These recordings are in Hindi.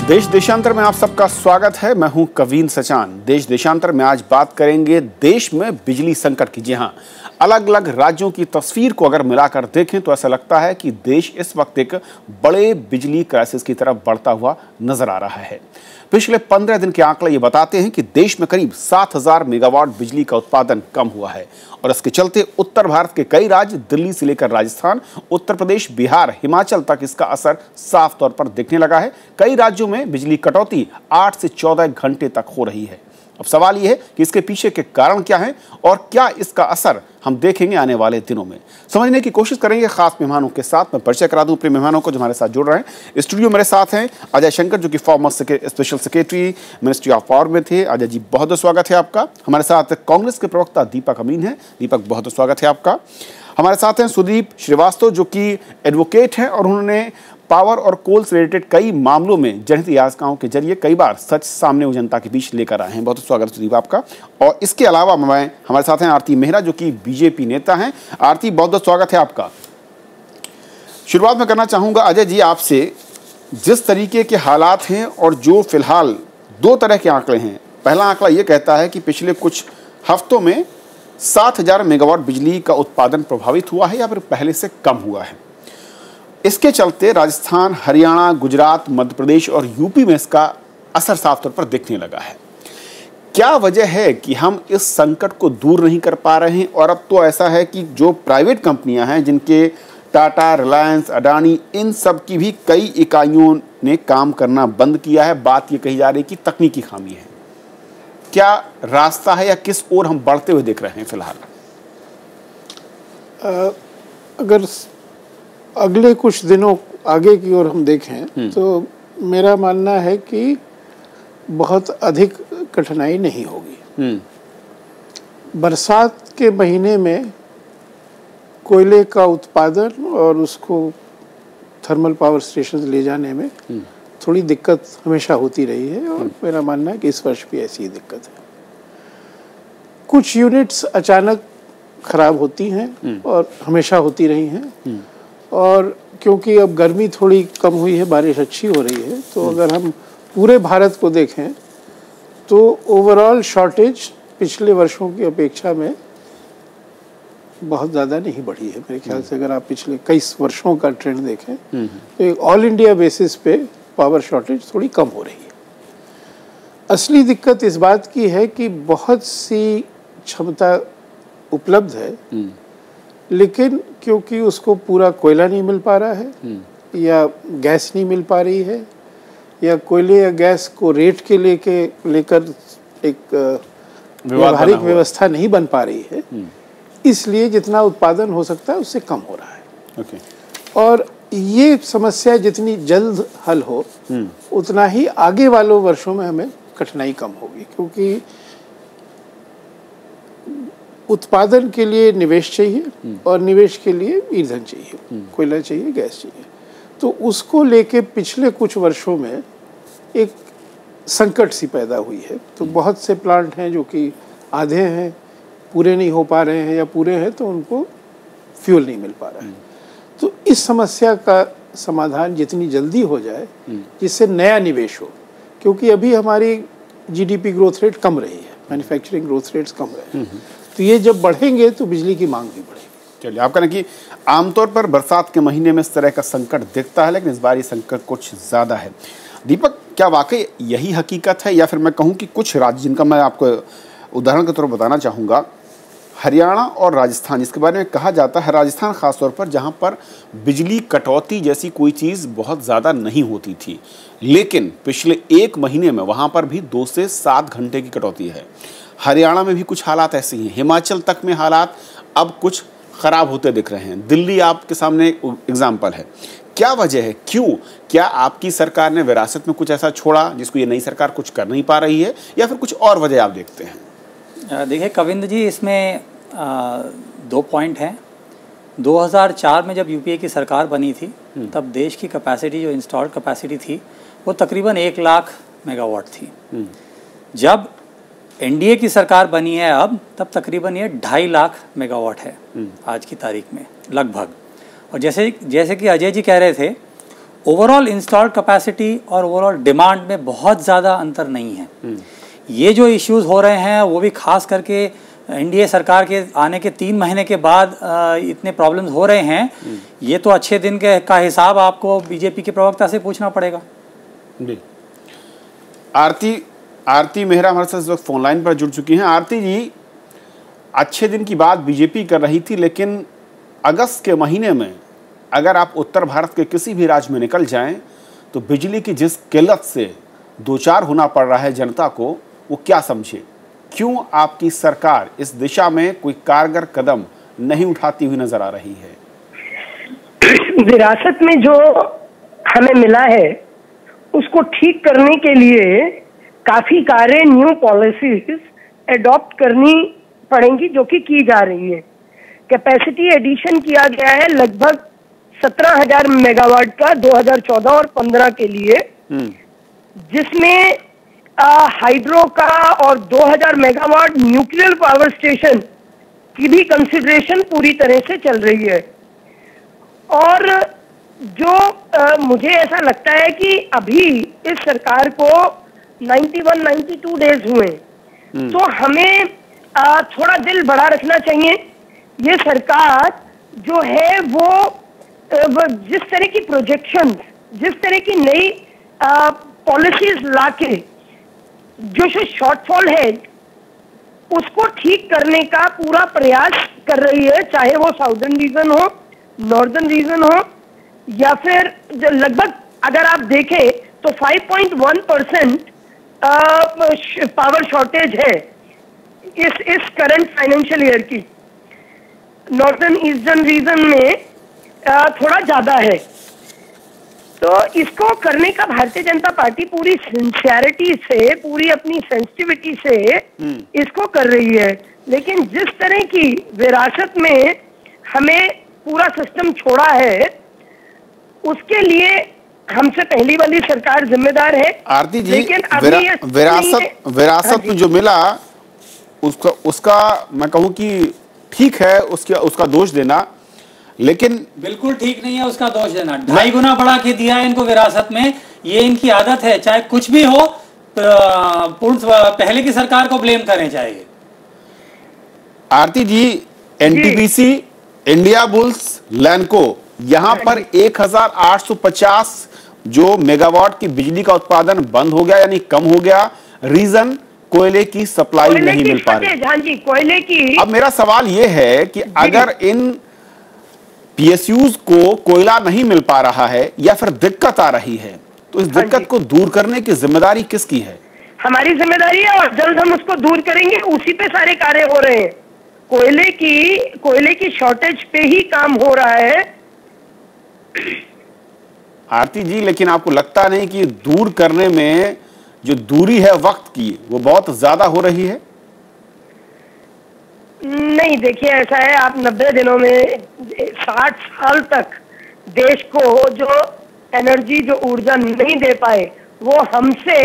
देश देशांतर में आप सबका स्वागत है। मैं हूं कवीन सचान। देश देशांतर में आज बात करेंगे देश में बिजली संकट की। जी हां, अलग अलग राज्यों की तस्वीर को अगर मिलाकर देखें तो ऐसा लगता है कि देश इस वक्त एक बड़े बिजली क्राइसिस की तरफ बढ़ता हुआ नजर आ रहा है। पिछले 15 दिन के आंकड़े ये बताते हैं कि देश में करीब 7000 मेगावाट बिजली का उत्पादन कम हुआ है और इसके चलते उत्तर भारत के कई राज्य, दिल्ली से लेकर राजस्थान, उत्तर प्रदेश, बिहार, हिमाचल तक इसका असर साफ तौर पर दिखने लगा है। कई राज्यों में बिजली कटौती 8 से 14 घंटे तक हो रही है। अब सवाल यह है कि इसके पीछे के कारण क्या हैं और क्या इसका असर हम देखेंगे आने वाले दिनों में। समझने की कोशिश करेंगे खास मेहमानों के साथ। मैं परिचय करा दूं अपने मेहमानों को जो हमारे साथ जुड़ रहे हैं। स्टूडियो मेरे साथ हैं अजय शंकर, जो कि farmer special secretary ministry of power में थे। अजय जी, बहुत बहुत स्वागत है आपका। हमारे साथ कांग्रेस के प्रवक्ता दीपक अमीन हैं। दीपक, बहुत बहुत स्वागत है आपका। हमारे साथ हैं सुदीप श्रीवास्तव, जो कि एडवोकेट हैं और उन्होंने पावर और कोल से रिलेटेड कई मामलों में जनहित याचिकाओं के जरिए कई बार सच सामने जनता के बीच लेकर आए हैं। बहुत स्वागत सुदीप आपका। और इसके अलावा हमारे साथ हैं आरती मेहरा, जो कि बीजेपी नेता हैं। आरती, बहुत बहुत स्वागत है आपका। शुरुआत में करना चाहूंगा अजय जी आपसे, जिस तरीके के हालात हैं और जो फिलहाल दो तरह के आंकड़े हैं। पहला आंकड़ा ये कहता है कि पिछले कुछ हफ्तों में 7000 मेगावाट बिजली का उत्पादन प्रभावित हुआ है या फिर पहले से कम हुआ है। इसके चलते राजस्थान, हरियाणा, गुजरात, मध्य प्रदेश और यूपी में इसका असर साफ तौर पर दिखने लगा है। क्या वजह है कि हम इस संकट को दूर नहीं कर पा रहे हैं? और अब तो ऐसा है कि जो प्राइवेट कंपनियां हैं, जिनके टाटा, रिलायंस, अडानी, इन सब की भी कई इकाइयों ने काम करना बंद किया है। बात ये कही जा रही है कि तकनीकी खामी है। क्या रास्ता है या किस ओर हम बढ़ते हुए देख रहे हैं फिलहाल? अगर अगले कुछ दिनों आगे की ओर हम देखें तो मेरा मानना है कि बहुत अधिक कठिनाई नहीं होगी। बरसात के महीने में कोयले का उत्पादन और उसको थर्मल पावर स्टेशन ले जाने में थोड़ी दिक्कत हमेशा होती रही है और मेरा मानना है कि इस वर्ष भी ऐसी ही दिक्कत है। कुछ यूनिट्स अचानक खराब होती हैं और हमेशा होती रही हैं। और क्योंकि अब गर्मी थोड़ी कम हुई है, बारिश अच्छी हो रही है, तो अगर हम पूरे भारत को देखें तो ओवरऑल शॉर्टेज पिछले वर्षों की अपेक्षा में बहुत ज़्यादा नहीं बढ़ी है। मेरे ख्याल से अगर आप पिछले कई वर्षों का ट्रेंड देखें तो एक ऑल इंडिया बेसिस पे पावर शॉर्टेज थोड़ी कम हो रही है। असली दिक्कत इस बात की है कि बहुत सी क्षमता उपलब्ध है, लेकिन क्योंकि उसको पूरा कोयला नहीं मिल पा रहा है या गैस नहीं मिल पा रही है या कोयले या गैस को रेट के लेकर एक व्यवहारिक व्यवस्था नहीं बन पा रही है, इसलिए जितना उत्पादन हो सकता है उससे कम हो रहा है। और ये समस्या जितनी जल्द हल हो उतना ही आगे वालों वर्षों में हमें कठिनाई कम होगी, क्योंकि उत्पादन के लिए निवेश चाहिए और निवेश के लिए ईंधन चाहिए, कोयला चाहिए, गैस चाहिए। तो उसको लेके पिछले कुछ वर्षों में एक संकट सी पैदा हुई है। तो बहुत से प्लांट हैं जो कि आधे हैं, पूरे नहीं हो पा रहे हैं, या पूरे हैं तो उनको फ्यूल नहीं मिल पा रहा है। तो इस समस्या का समाधान जितनी जल्दी हो जाए, जिससे नया निवेश हो, क्योंकि अभी हमारी जीडीपी ग्रोथ रेट कम रही है, मैन्युफैक्चरिंग ग्रोथ रेट्स कम रहे हैं, तो ये जब बढ़ेंगे तो बिजली की मांग भी बढ़ेगी। चलिए, आप कहना कि आमतौर पर बरसात के महीने में इस तरह का संकट दिखता है, लेकिन इस बार ये संकट कुछ ज़्यादा है। दीपक, क्या वाकई यही हकीकत है या फिर मैं कहूँ कि कुछ राज्य, जिनका मैं आपको उदाहरण के तौर पर बताना चाहूँगा, हरियाणा और राजस्थान, जिसके बारे में कहा जाता है, राजस्थान खासतौर पर, जहाँ पर बिजली कटौती जैसी कोई चीज़ बहुत ज़्यादा नहीं होती थी, लेकिन पिछले एक महीने में वहाँ पर भी 2 से 7 घंटे की कटौती है। हरियाणा में भी कुछ हालात ऐसे ही हैं, हिमाचल तक में हालात अब कुछ ख़राब होते दिख रहे हैं, दिल्ली आपके सामने एग्जाम्पल है। क्या वजह है? क्यों? क्या आपकी सरकार ने विरासत में कुछ ऐसा छोड़ा जिसको ये नई सरकार कुछ कर नहीं पा रही है, या फिर कुछ और वजह आप देखते हैं? देखिए कविंद्र जी, इसमें 2 पॉइंट हैं। 2004 में जब यूपीए की सरकार बनी थी, तब देश की कैपेसिटी, जो इंस्टॉल्ड कैपेसिटी थी, वो तकरीबन 1 लाख मेगावाट थी। जब एनडीए की सरकार बनी है अब, तब तकरीबन ये 2.5 लाख मेगावाट है आज की तारीख में लगभग। और जैसे कि अजय जी कह रहे थे, ओवरऑल इंस्टॉल्ड कैपेसिटी और ओवरऑल डिमांड में बहुत ज़्यादा अंतर नहीं है। ये जो इश्यूज हो रहे हैं वो भी खास करके एनडीए सरकार के आने के 3 महीने के बाद इतने प्रॉब्लम्स हो रहे हैं, ये तो अच्छे दिन का हिसाब आपको बीजेपी के प्रवक्ता से पूछना पड़ेगा। आरती मेहरा हमारे साथ इस वक्त फोन लाइन पर जुड़ चुकी हैं। आरती जी, अच्छे दिन की बात बीजेपी कर रही थी, लेकिन अगस्त के महीने में अगर आप उत्तर भारत के किसी भी राज्य में निकल जाएं तो बिजली की जिस किल्लत से दो चार होना पड़ रहा है जनता को, वो क्या समझे? क्यों आपकी सरकार इस दिशा में कोई कारगर कदम नहीं उठाती हुई नजर आ रही है? विरासत में जो हमें मिला है उसको ठीक करने के लिए काफी सारे न्यू पॉलिसीज एडॉप्ट करनी पड़ेंगी, जो कि की जा रही है। कैपेसिटी एडिशन किया गया है लगभग 17,000 मेगावाट का 2014 और 15 के लिए, जिसमें हाइड्रो का और 2000 मेगावाट न्यूक्लियर पावर स्टेशन की भी कंसिडरेशन पूरी तरह से चल रही है। और जो मुझे ऐसा लगता है कि अभी इस सरकार को 91-92 डेज हुए, तो हमें थोड़ा दिल बड़ा रखना चाहिए। ये सरकार जो है वो जिस तरह की प्रोजेक्शन, जिस तरह की नई पॉलिसीज लाके जो शॉर्टफॉल है उसको ठीक करने का पूरा प्रयास कर रही है, चाहे वो साउदर्न रीजन हो, नॉर्दर्न रीजन हो, या फिर लगभग अगर आप देखें तो 5.1% पावर शॉर्टेज है इस करंट फाइनेंशियल ईयर की। नॉर्दर्न ईस्टर्न रीजन में थोड़ा ज्यादा है। तो इसको करने का भारतीय जनता पार्टी पूरी सिंसियरिटी से, पूरी अपनी सेंसिटिविटी से इसको कर रही है। लेकिन जिस तरह की विरासत में हमें पूरा सिस्टम छोड़ा है, उसके लिए हमसे पहली वाली सरकार जिम्मेदार है। आरती जी, विरासत में जो मिला उसका मैं कहूं कि ठीक है, उसका दोष देना, लेकिन बिल्कुल ठीक नहीं है उसका दोष देना। 2.5 गुना बढ़ा के दिया है इनको विरासत में, ये इनकी आदत है। चाहे कुछ भी हो, पहले की सरकार को ब्लेम करें चाहिए। आरती जी, एनटीपीसी, इंडिया बुल्स, लैंको, यहां पर 1850 जो मेगावाट की बिजली का उत्पादन बंद हो गया, यानी कम हो गया। रीजन कोयले की सप्लाई नहीं मिल पा रही। हाँ जी, कोयले की। अब मेरा सवाल यह है कि अगर इन पीएसयूज को कोयला नहीं मिल पा रहा है या फिर दिक्कत आ रही है, तो इस दिक्कत को दूर करने की जिम्मेदारी किसकी है? हमारी जिम्मेदारी है, और जल्द हम उसको दूर करेंगे। उसी पे सारे कार्य हो रहे हैं। कोयले की शॉर्टेज पे ही काम हो रहा है। आरती जी, लेकिन आपको लगता नहीं कि दूर करने में जो दूरी है वक्त की, वो बहुत ज्यादा हो रही है? नहीं, देखिए ऐसा है, आप 90 दिनों में 60 साल तक देश को जो एनर्जी, जो ऊर्जा नहीं दे पाए, वो हमसे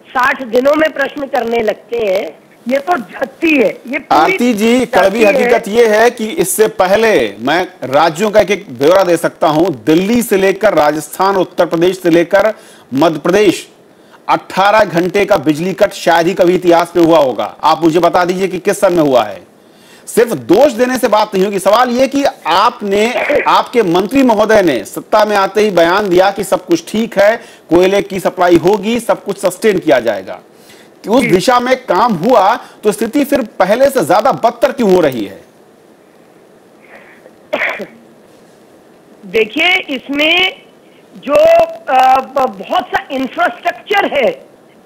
60 दिनों में प्रश्न करने लगते हैं। ये तो झत्ती है। ये आरती जी, कड़वी हकीकत ये है कि इससे पहले मैं राज्यों का एक ब्यौरा दे सकता हूं। दिल्ली से लेकर राजस्थान, उत्तर प्रदेश से लेकर मध्य प्रदेश, 18 घंटे का बिजली कट शायद ही कभी इतिहास में हुआ होगा। आप मुझे बता दीजिए कि किस सन में हुआ है। सिर्फ दोष देने से बात नहीं होगी। सवाल यह कि आपके मंत्री महोदय ने सत्ता में आते ही बयान दिया कि सब कुछ ठीक है, कोयले की सप्लाई होगी, सब कुछ सस्टेन किया जाएगा, कि उस दिशा में काम हुआ, तो स्थिति फिर पहले से ज्यादा बदतर क्यों हो रही है? देखिए, इसमें जो बहुत सा इंफ्रास्ट्रक्चर है,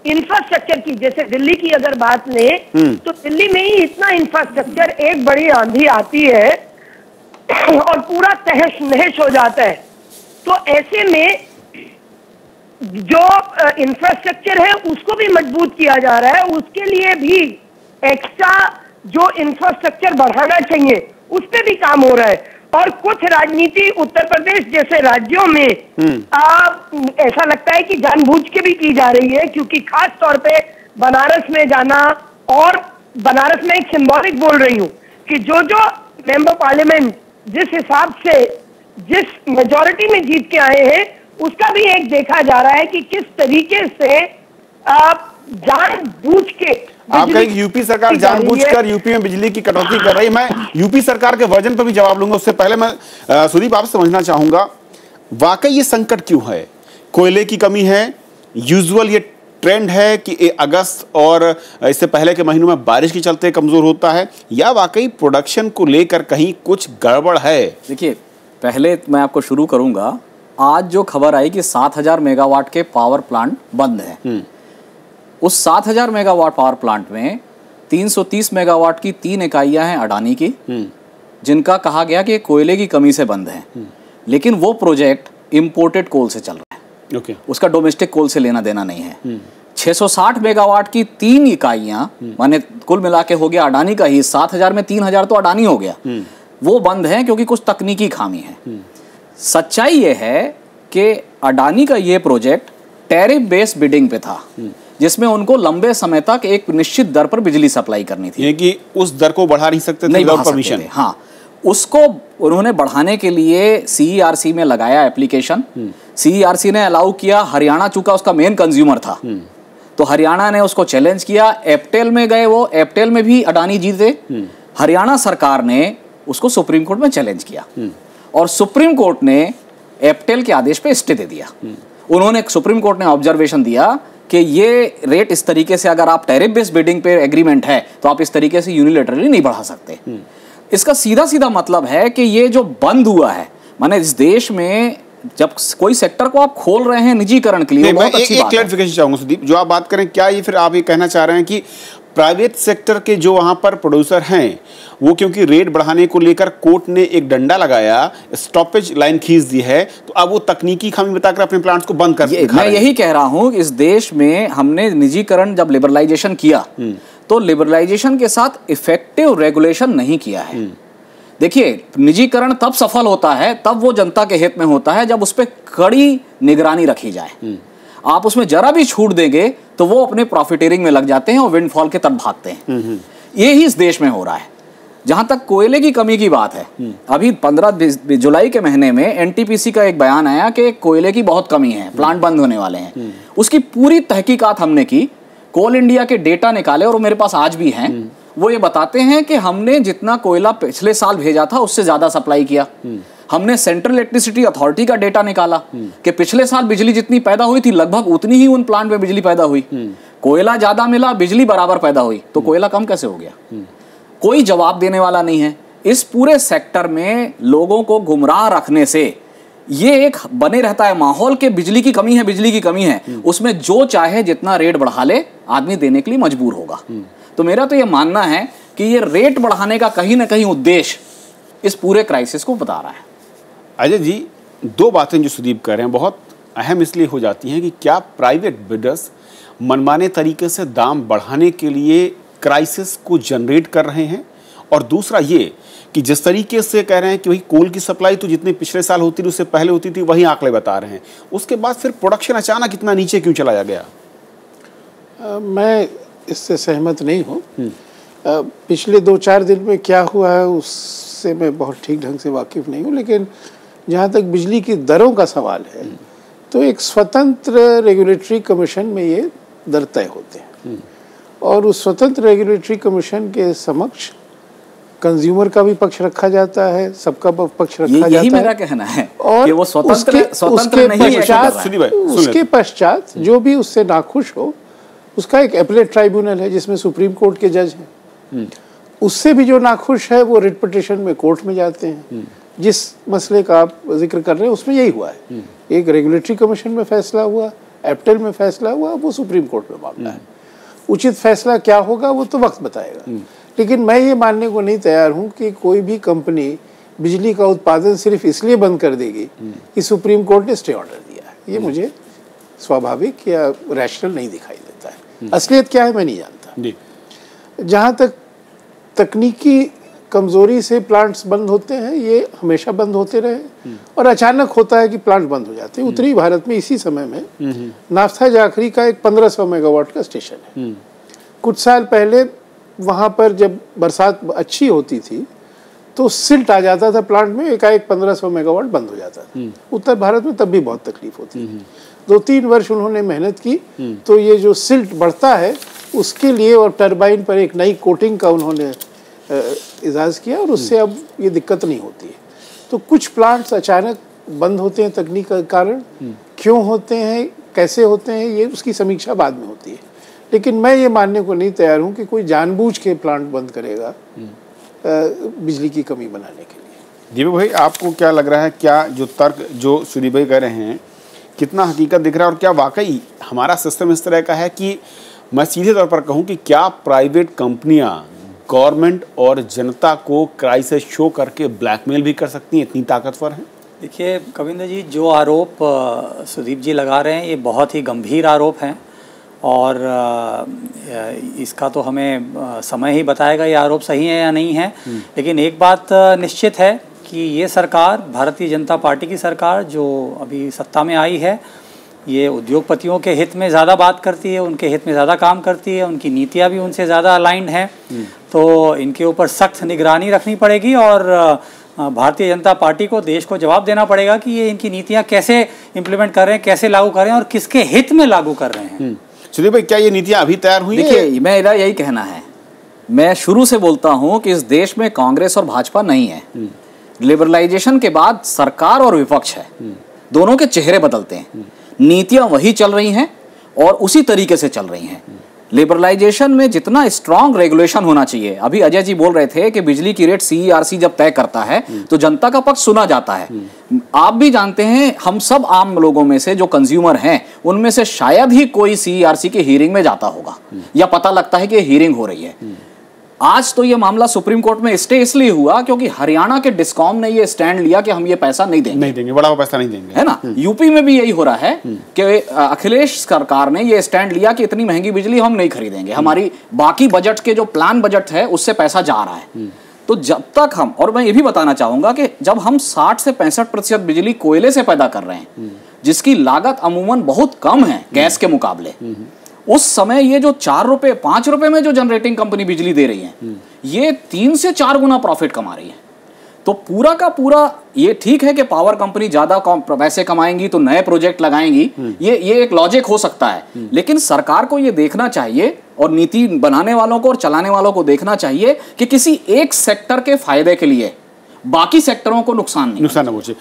इंफ्रास्ट्रक्चर की, जैसे दिल्ली की अगर बात लें तो दिल्ली में ही इतना इंफ्रास्ट्रक्चर, एक बड़ी आंधी आती है और पूरा तहस नहस हो जाता है। तो ऐसे में जो इंफ्रास्ट्रक्चर है उसको भी मजबूत किया जा रहा है। उसके लिए भी एक्स्ट्रा जो इंफ्रास्ट्रक्चर बढ़ाना चाहिए, उस पर भी काम हो रहा है। और कुछ राजनीति उत्तर प्रदेश जैसे राज्यों में ऐसा लगता है कि जानबूझ के भी की जा रही है, क्योंकि खास तौर पे बनारस में जाना, और बनारस में एक सिंबॉलिक बोल रही हूँ कि जो मेंबर पार्लियामेंट जिस हिसाब से, जिस मेजॉरिटी में जीत के आए हैं, उसका भी एक देखा जा रहा है कि किस तरीके से आप जानबूझ के, आप कहें कि यूपी सरकार जानबूझकर यूपी में बिजली की कटौती कर रही है। मैं यूपी सरकार के वर्जन पर भी जवाब लूंगा, उससे पहले मैं सुदीप आपसे समझना चाहूंगा, वाकई ये संकट क्यों है? कोयले की कमी है, यूजुअल ये ट्रेंड है कि अगस्त और इससे पहले के महीनों में बारिश के चलते कमजोर होता है, या वाकई प्रोडक्शन को लेकर कहीं कुछ गड़बड़ है? देखिए, पहले मैं आपको शुरू करूंगा, आज जो खबर आई कि 7000 मेगावाट के पावर प्लांट बंद है। उस 7000 मेगावाट पावर प्लांट में 330 मेगावाट की 3 इकाइयां हैं अडानी की, जिनका कहा गया कि कोयले की कमी से बंद है। लेकिन वो प्रोजेक्ट इंपोर्टेड कोल से चल रहा है, उसका डोमेस्टिक कोल से लेना देना नहीं है। 660 मेगावाट की 3 इकाइयां, माने कुल मिला के हो गया अडानी का ही 7000 में 3000 तो अडानी हो गया, वो बंद है क्योंकि कुछ तकनीकी खामी है। सच्चाई ये है कि अडानी का ये प्रोजेक्ट टैरिफ बेस्ड बिडिंग पे था, जिसमें उनको लंबे समय तक एक निश्चित दर पर बिजली सप्लाई करनी थी। ये कि उस दर को बढ़ा नहीं सकते थे, नहीं बढ़ा सकते थे। हाँ, उसको उन्होंने बढ़ाने के लिए CERC में लगाया एप्लीकेशन। CERC ने अलाउ किया, हरियाणा चूंकि उसका मेन कंज्यूमर था तो हरियाणा ने उसको चैलेंज किया। एप्टेल में गए, वो एप्टेल में भी अडानी जीते। हरियाणा सरकार ने उसको सुप्रीम कोर्ट में चैलेंज किया और सुप्रीम कोर्ट ने एप्टेल के आदेश पे स्टे दे दिया। उन्होंने, सुप्रीम कोर्ट ने ऑब्जर्वेशन दिया कि ये रेट इस तरीके से, अगर आप टैरिफ बेस्ड बिडिंग पे एग्रीमेंट है तो आप इस तरीके से यूनिलैटरली नहीं बढ़ा सकते। इसका सीधा सीधा मतलब है कि ये जो बंद हुआ है, माने इस देश में जब कोई सेक्टर को आप खोल रहे हैं निजीकरण के लिए, मैं एक क्लैरिफिकेशन चाहूंगा सुदीप, जो आप बात करें, क्या ये फिर आप ये कहना चाह रहे हैं कि प्राइवेट सेक्टर के जो वहां पर प्रोड्यूसर हैं, वो क्योंकि रेट बढ़ाने को लेकर कोर्ट ने एक डंडा लगाया, स्टॉपेज लाइन खींच दी है, तो अब वो तकनीकी खामी बताकर अपने प्लांट्स को बंद कर दिया? मैं यही कह रहा हूं कि इस देश में हमने निजीकरण, जब लिबरलाइजेशन किया तो लिबरलाइजेशन के साथ इफेक्टिव रेगुलेशन नहीं किया है। देखिए, निजीकरण तब सफल होता है, तब वो जनता के हित में होता है जब उस पर कड़ी निगरानी रखी जाए। आप उसमें जरा भी छूट देंगे तो वो अपने प्रॉफिटेरिंग में लग जाते हैं और विंडफॉल के तरफ भागते हैं। ये ही इस देश में हो रहा है। जहां तक कोयले की कमी की बात है, अभी 15 जुलाई के महीने में NTPC का एक बयान आया कि कोयले की बहुत कमी है, प्लांट बंद होने वाले हैं। उसकी पूरी तहकीकात हमने की, कोल इंडिया के डेटा निकाले और मेरे पास आज भी हैं। वो ये बताते हैं कि हमने जितना कोयला पिछले साल भेजा था उससे ज्यादा सप्लाई किया। हमने सेंट्रल इलेक्ट्रिसिटी अथॉरिटी का डेटा निकाला कि पिछले साल बिजली जितनी पैदा हुई थी लगभग उतनी ही उन प्लांट में बिजली पैदा हुई। कोयला ज्यादा मिला, बिजली बराबर पैदा हुई, तो कोयला कम कैसे हो गया? कोई जवाब देने वाला नहीं है। इस पूरे सेक्टर में लोगों को गुमराह रखने से ये एक बने रहता है माहौल के बिजली की कमी है, बिजली की कमी है, उसमें जो चाहे जितना रेट बढ़ा ले आदमी देने के लिए मजबूर होगा। तो मेरा तो ये मानना है कि ये रेट बढ़ाने का कहीं ना कहीं उद्देश्य इस पूरे क्राइसिस को बता रहा है। अजय जी, दो बातें जो सुदीप कह रहे हैं बहुत अहम इसलिए हो जाती हैं कि क्या प्राइवेट बिडर्स मनमाने तरीके से दाम बढ़ाने के लिए क्राइसिस को जनरेट कर रहे हैं, और दूसरा ये कि जिस तरीके से कह रहे हैं कि वही कोल की सप्लाई तो जितनी पिछले साल होती थी उससे पहले होती थी, वही आंकड़े बता रहे हैं, उसके बाद फिर प्रोडक्शन अचानक इतना नीचे क्यों चला गया? मैं इससे सहमत नहीं हूँ। पिछले 2-4 दिन में क्या हुआ है उससे मैं बहुत ठीक ढंग से वाकिफ नहीं हूँ, लेकिन जहाँ तक बिजली की दरों का सवाल है तो एक स्वतंत्र रेगुलेटरी कमीशन में ये दर तय होते हैं और उस स्वतंत्र रेगुलेटरी कमीशन के समक्ष कंज्यूमर का भी पक्ष रखा जाता है, सबका पक्ष रखा जाता है। यही मेरा कहना है और कि वो स्वतंत्र नहीं है। उसके पश्चात जो भी उससे नाखुश हो उसका एक एपलेट ट्राइब्यूनल है जिसमें सुप्रीम कोर्ट के जज हैं। उससे भी जो नाखुश है वो रिट पिटिशन में कोर्ट में जाते हैं। जिस मसले का आप जिक्र कर रहे हैं उसमें यही हुआ है। एक रेगुलेटरी कमीशन में फैसला हुआ, एप्टेल में फैसला हुआ, वो सुप्रीम कोर्ट में मामला है। उचित फैसला क्या होगा वो तो वक्त बताएगा, लेकिन मैं ये मानने को नहीं तैयार हूँ कि कोई भी कंपनी बिजली का उत्पादन सिर्फ इसलिए बंद कर देगी कि सुप्रीम कोर्ट ने स्टे ऑर्डर दिया है। ये मुझे स्वाभाविक या रैशनल नहीं दिखाई देता है। असलियत क्या है मैं नहीं जानता। जहाँ तक तकनीकी कमजोरी से प्लांट्स बंद होते हैं, ये हमेशा बंद होते रहे और अचानक होता है कि प्लांट बंद हो जाते हैं। उत्तरी भारत में इसी समय में नाफ्था जाखरी का एक 1500 मेगावाट का स्टेशन है। कुछ साल पहले वहाँ पर जब बरसात अच्छी होती थी तो सिल्ट आ जाता था प्लांट में, एकाएक 1500 मेगावाट बंद हो जाता था। उत्तर भारत में तब भी बहुत तकलीफ होती थी। 2-3 वर्ष उन्होंने मेहनत की, तो ये जो सिल्ट बढ़ता है उसके लिए और टरबाइन पर एक नई कोटिंग का उन्होंने इजाज़ किया, और उससे अब ये दिक्कत नहीं होती है। तो कुछ प्लांट्स अचानक बंद होते हैं तकनीक के कारण, क्यों होते हैं, कैसे होते हैं, ये उसकी समीक्षा बाद में होती है। लेकिन मैं ये मानने को नहीं तैयार हूँ कि कोई जानबूझ के प्लांट बंद करेगा बिजली की कमी बनाने के लिए। दीपक भाई, आपको क्या लग रहा है, क्या जो तर्क जो सुदीप भाई कह रहे हैं कितना हकीकत दिख रहा है, और क्या वाकई हमारा सिस्टम इस तरह का है कि मैं सीधे तौर पर कहूँ कि क्या प्राइवेट कंपनियां गवर्नमेंट और जनता को क्राइसिस शो करके ब्लैकमेल भी कर सकती हैं, इतनी ताकतवर हैं? देखिए कविंद्र जी, जो आरोप सुदीप जी लगा रहे हैं ये बहुत ही गंभीर आरोप हैं, और इसका तो हमें समय ही बताएगा ये आरोप सही है या नहीं है। लेकिन एक बात निश्चित है कि ये सरकार, भारतीय जनता पार्टी की सरकार जो अभी सत्ता में आई है, ये उद्योगपतियों के हित में ज़्यादा बात करती है, उनके हित में ज़्यादा काम करती है, उनकी नीतियाँ भी उनसे ज़्यादा अलाइंड हैं। तो इनके ऊपर सख्त निगरानी रखनी पड़ेगी, और भारतीय जनता पार्टी को, देश को जवाब देना पड़ेगा कि ये इनकी नीतियाँ कैसे इम्प्लीमेंट कर रहे हैं, कैसे लागू कर रहे हैं और किसके हित में लागू कर रहे हैं। सुदीप भाई, क्या ये नीतियाँ अभी तैयार हुई हैं? देखिए, मेरा यही कहना है, मैं शुरू से बोलता हूँ कि इस देश में कांग्रेस और भाजपा नहीं है। लिबरलाइजेशन के बाद सरकार और विपक्ष है, दोनों के चेहरे बदलते हैं, नीतियां वही चल रही हैं और उसी तरीके से चल रही हैं। लिबरलाइजेशन में जितना स्ट्रांग रेगुलेशन होना चाहिए, अभी अजय जी बोल रहे थे कि बिजली की रेट CERC जब तय करता है तो जनता का पक्ष सुना जाता है। आप भी जानते हैं, हम सब आम लोगों में से जो कंज्यूमर हैं उनमें से शायद ही कोई CERC की हियरिंग में जाता होगा या पता लगता है कि हियरिंग हो रही है। आज तो ये मामला सुप्रीम कोर्ट में स्टे इसलिए हुआ क्योंकि हरियाणा के डिस्कॉम ने ये स्टैंड लिया कि हम ये पैसा नहीं देंगे, बड़ा पैसा नहीं देंगे, है ना। यूपी में भी यही हो रहा है कि अखिलेश सरकार ने ये स्टैंड लिया कि इतनी महंगी बिजली हम नहीं खरीदेंगे, हमारी बाकी बजट के जो प्लान बजट है उससे पैसा जा रहा है। तो जब तक हम, और मैं ये भी बताना चाहूंगा कि जब हम 60 से 65% बिजली कोयले से पैदा कर रहे हैं, जिसकी लागत अमूमन बहुत कम है गैस के मुकाबले, उस समय ये जो 4 रुपए 5 रुपए में जो जनरेटिंग कंपनी बिजली दे रही है, ये 3 से 4 गुना प्रॉफिट कमा रही है। तो पूरा का पूरा ये ठीक है कि पावर कंपनी ज्यादा पैसे कमाएंगी तो नए प्रोजेक्ट लगाएंगी, ये एक लॉजिक हो सकता है, लेकिन सरकार को ये देखना चाहिए और नीति बनाने वालों को और चलाने वालों को देखना चाहिए कि किसी एक सेक्टर के फायदे के लिए बाकी सेक्टरों को नुकसान न पहुंचे।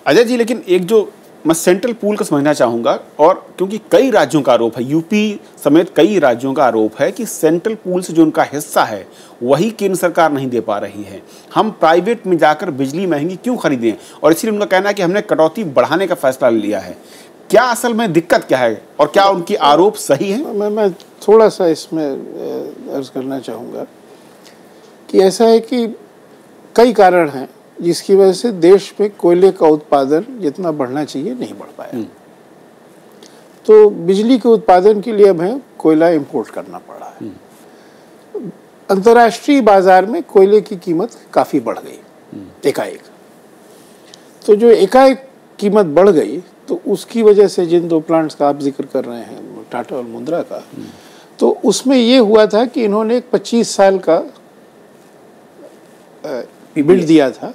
अजय जी, लेकिन एक जो मैं सेंट्रल पूल को समझना चाहूँगा, और क्योंकि कई राज्यों का आरोप है, यूपी समेत कई राज्यों का आरोप है कि सेंट्रल पूल से जो उनका हिस्सा है वही केंद्र सरकार नहीं दे पा रही है। हम प्राइवेट में जाकर बिजली महंगी क्यों खरीदें, और इसलिए उनका कहना है कि हमने कटौती बढ़ाने का फैसला लिया है। क्या असल में दिक्कत क्या है, और क्या उनकी आरोप सही है? मैं थोड़ा सा इसमें अर्ज करना चाहूँगा कि ऐसा है कि कई कारण हैं जिसकी वजह से देश में कोयले का उत्पादन जितना बढ़ना चाहिए नहीं बढ़ पाया। तो बिजली के उत्पादन के लिए हमें कोयला इंपोर्ट करना पड़ा है। अंतर्राष्ट्रीय बाजार में कोयले की कीमत काफ़ी बढ़ गई एकाएक। तो जो एकाएक कीमत बढ़ गई तो उसकी वजह से जिन 2 प्लांट्स का आप जिक्र कर रहे हैं, टाटा और मुंद्रा का, तो उसमें ये हुआ था कि इन्होंने एक 25 साल का बिड दिया था,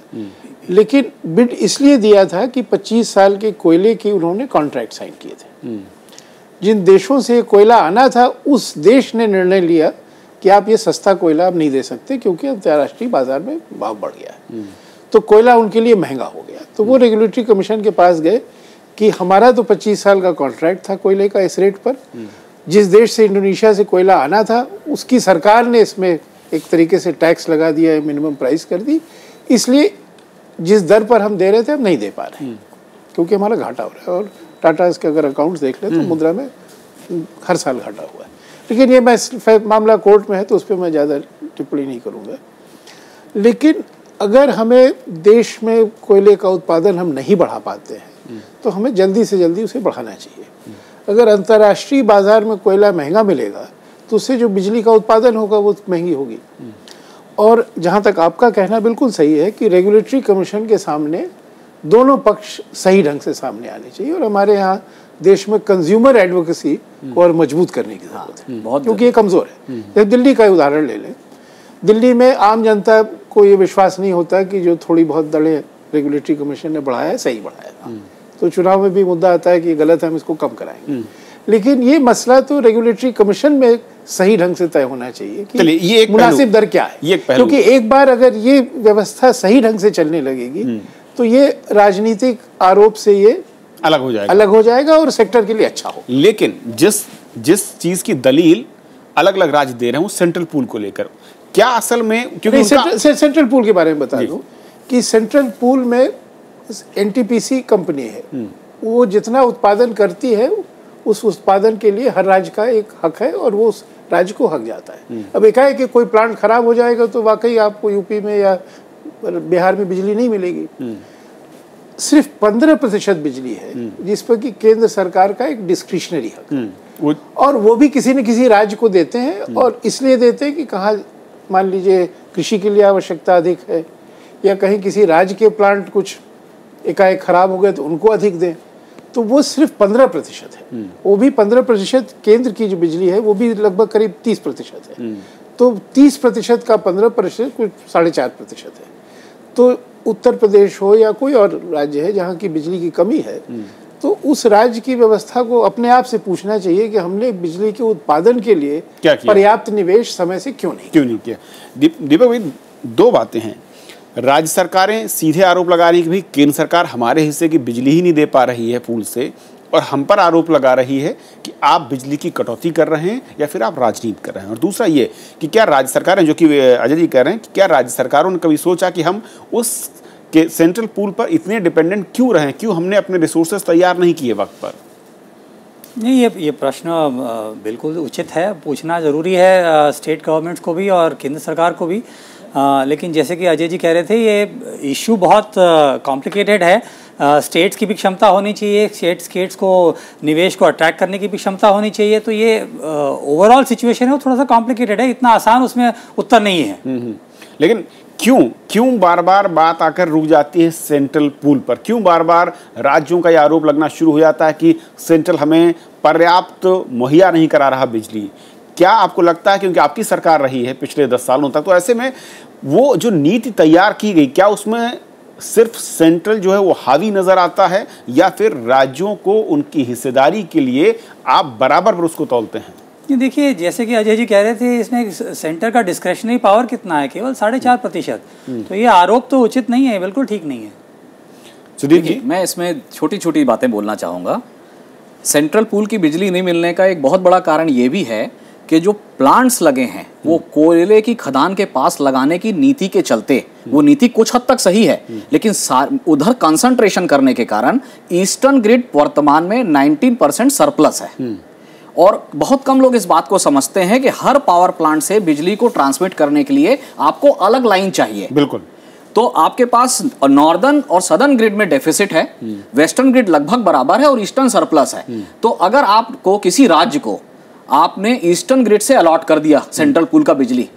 लेकिन बिड इसलिए दिया था कि 25 साल के कोयले की उन्होंने कॉन्ट्रैक्ट साइन किए थे। जिन देशों से कोयला आना था उस देश ने निर्णय लिया कि आप ये सस्ता कोयला अब नहीं दे सकते क्योंकि अंतर्राष्ट्रीय बाजार में भाव बढ़ गया है। तो कोयला उनके लिए महंगा हो गया। तो वो रेगुलेटरी कमीशन के पास गए कि हमारा तो 25 साल का कॉन्ट्रैक्ट था कोयले का इस रेट पर, जिस देश से इंडोनेशिया से कोयला आना था उसकी सरकार ने इसमें एक तरीके से टैक्स लगा दिया है, मिनिमम प्राइस कर दी, इसलिए जिस दर पर हम दे रहे थे हम नहीं दे पा रहे हैं क्योंकि हमारा घाटा हो रहा है। और टाटा के अगर अकाउंट्स देख ले तो मुद्रा में हर साल घाटा हुआ है। लेकिन ये मैं मामला कोर्ट में है तो उस पर मैं ज़्यादा टिप्पणी नहीं करूँगा। लेकिन अगर हमें देश में कोयले का उत्पादन हम नहीं बढ़ा पाते हैं तो हमें जल्दी से जल्दी उसे बढ़ाना चाहिए। अगर अंतर्राष्ट्रीय बाजार में कोयला महंगा मिलेगा तो उससे जो बिजली का उत्पादन होगा वो महंगी होगी। और जहाँ तक आपका कहना बिल्कुल सही है कि रेगुलेटरी कमीशन के सामने दोनों पक्ष सही ढंग से सामने आने चाहिए, और हमारे यहाँ देश में कंज्यूमर एडवोकेसी को और मजबूत करने की जरूरत है, क्योंकि ये कमज़ोर है। जब दिल्ली का उदाहरण ले लें दिल्ली में आम जनता को ये विश्वास नहीं होता कि जो थोड़ी बहुत दड़े रेगुलेटरी कमीशन ने बढ़ाया है सही बढ़ाया था। तो चुनाव में भी मुद्दा आता है कि गलत है, हम इसको कम कराएंगे। लेकिन ये मसला तो रेगुलेटरी कमीशन में सही ढंग से तय होना चाहिए कि ये एक मुनासिब दर क्या है, क्योंकि एक बार अगर ये व्यवस्था सही ढंग से चलने लगेगी तो ये राजनीतिक आरोप से ये अलग हो जाएगा और सेक्टर के लिए अच्छा हो। लेकिन जिस चीज की दलील अलग अलग राज्य दे रहे हैं सेंट्रल पूल को लेकर, क्या असल में, क्योंकि सेंट्रल पूल के बारे में बता दूं कि सेंट्रल पूल में एनटीपीसी कंपनी है, वो जितना उत्पादन करती है उस उत्पादन के लिए हर राज्य का एक हक है और वो उस राज्य को हक जाता है। अब एक है कि कोई प्लांट खराब हो जाएगा तो वाकई आपको यूपी में या बिहार में बिजली नहीं मिलेगी। सिर्फ 15% बिजली है जिस पर कि केंद्र सरकार का एक डिस्क्रिशनरी हक है, और वो भी किसी न किसी राज्य को देते हैं, और इसलिए देते हैं कि कहाँ मान लीजिए कृषि के लिए आवश्यकता अधिक है या कहीं किसी राज्य के प्लांट कुछ एकाएक खराब हो गए तो उनको अधिक दें। तो वो सिर्फ 15% है, वो भी 15%। केंद्र की जो बिजली है वो भी लगभग करीब 30% है। तो 30% का 15% कुछ 4.5% है। तो उत्तर प्रदेश हो या कोई और राज्य है जहाँ की बिजली की कमी है, तो उस राज्य की व्यवस्था को अपने आप से पूछना चाहिए कि हमने बिजली के उत्पादन के लिए पर्याप्त निवेश समय से क्यों नहीं किया। दीपक भाई, दो बातें हैं। राज्य सरकारें सीधे आरोप लगा रही है कि भाई केंद्र सरकार हमारे हिस्से की बिजली ही नहीं दे पा रही है पूल से, और हम पर आरोप लगा रही है कि आप बिजली की कटौती कर रहे हैं या फिर आप राजनीति कर रहे हैं। और दूसरा ये कि क्या राज्य सरकारें, जो कि अजय जी कह रहे हैं, कि क्या राज्य सरकारों ने कभी सोचा कि हम उस के सेंट्रल पूल पर इतने डिपेंडेंट क्यों रहे, क्यों हमने अपने रिसोर्सेज तैयार नहीं किए वक्त पर? नहीं, ये प्रश्न बिल्कुल उचित है, पूछना ज़रूरी है स्टेट गवर्नमेंट्स को भी और केंद्र सरकार को भी। लेकिन जैसे कि अजय जी कह रहे थे, ये इशू बहुत कॉम्प्लिकेटेड है। स्टेट्स की भी क्षमता होनी चाहिए, स्टेट्स को निवेश को अट्रैक्ट करने की भी क्षमता होनी चाहिए। तो ये ओवरऑल सिचुएशन है वो थोड़ा सा कॉम्प्लिकेटेड है, इतना आसान उसमें उत्तर नहीं है। लेकिन क्यों बार बार बात आकर रुक जाती है सेंट्रल पूल पर? क्यों बार बार राज्यों का यह आरोप लगना शुरू हो जाता है कि सेंट्रल हमें पर्याप्त मुहैया नहीं करा रहा बिजली? क्या आपको लगता है, क्योंकि आपकी सरकार रही है पिछले 10 सालों तक, तो ऐसे में वो जो नीति तैयार की गई, क्या उसमें सिर्फ सेंट्रल जो है वो हावी नजर आता है, या फिर राज्यों को उनकी हिस्सेदारी के लिए आप बराबर पर उसको तौलते हैं? देखिए, जैसे कि अजय जी कह रहे थे, इसमें सेंटर का डिस्क्रेशनरी पावर कितना है, केवल 4.5%। तो ये आरोप तो उचित नहीं है, बिल्कुल ठीक नहीं है। सुधीर जी, मैं इसमें छोटी छोटी बातें बोलना चाहूँगा। सेंट्रल पूल की बिजली नहीं मिलने का एक बहुत बड़ा कारण ये भी है कि जो प्लांट्स लगे हैं वो कोयले की खदान के पास लगाने की नीति के चलते, वो नीति कुछ हद तक सही है, लेकिन उधर कंसंट्रेशन करने के कारण ईस्टर्न ग्रिड वर्तमान में 19% सरप्लस है। और बहुत कम लोग इस बात को समझते हैं कि हर पावर प्लांट से बिजली को ट्रांसमिट करने के लिए आपको अलग लाइन चाहिए। बिल्कुल। तो आपके पास नॉर्दर्न और सदर्न ग्रिड में डेफिसिट है, वेस्टर्न ग्रिड लगभग बराबर है और ईस्टर्न सरप्लस है। तो अगर आपको किसी राज्य को आपने ईस्टर्न ग्रिड से अलॉट कर दिया सेंट्रल पूल का बिजली,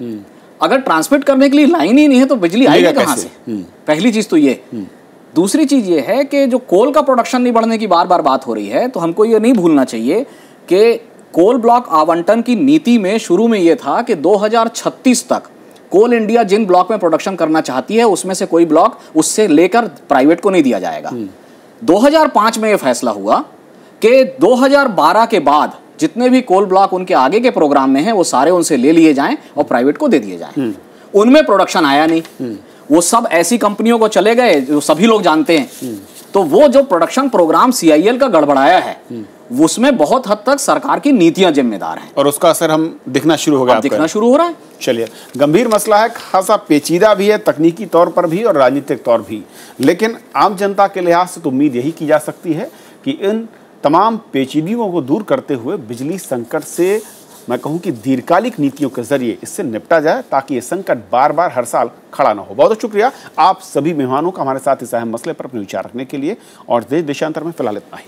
अगर ट्रांसमिट करने के लिए लाइन ही नहीं है तो बिजली आएगी कहां से? पहली चीज तो ये। दूसरी चीज ये है कि जो कोल का प्रोडक्शन नहीं बढ़ने की बार बार बात हो रही है, तो हमको ये नहीं भूलना चाहिए कि कोल ब्लॉक आवंटन की नीति में शुरू में यह था कि 2036 तक कोल इंडिया जिन ब्लॉक में प्रोडक्शन करना चाहती है उसमें से कोई ब्लॉक उससे लेकर प्राइवेट को नहीं दिया जाएगा। 2005 में यह फैसला हुआ कि 2012 के बाद जितने भी कोल ब्लॉक उनके आगे के प्रोग्राम में हैं वो सारे उनसे ले लिए जाएं और प्राइवेट को दे दिए जाएं। उनमें प्रोडक्शन आया नहीं, वो सब ऐसी कंपनियों को चले गए जो सभी लोग जानते हैं। तो वो जो प्रोडक्शन प्रोग्राम CIL का गड़बड़ाया है उसमें बहुत हद तक सरकार की नीतियां जिम्मेदार हैं, और उसका असर हम दिखना शुरू हो गया, दिखना शुरू हो रहा है। चलिए, गंभीर मसला है, खासा पेचीदा भी है, तकनीकी तौर पर भी और राजनीतिक तौर भी। लेकिन आम जनता के लिहाज से तो उम्मीद यही की जा सकती है कि इन तमाम पेचीदगियों को दूर करते हुए बिजली संकट से, मैं कहूं कि दीर्घकालिक नीतियों के जरिए इससे निपटा जाए, ताकि ये संकट बार बार हर साल खड़ा ना हो। बहुत बहुत शुक्रिया आप सभी मेहमानों का हमारे साथ इस अहम मसले पर अपने विचार रखने के लिए। और देश देशांतर में फिलहाल इतना ही।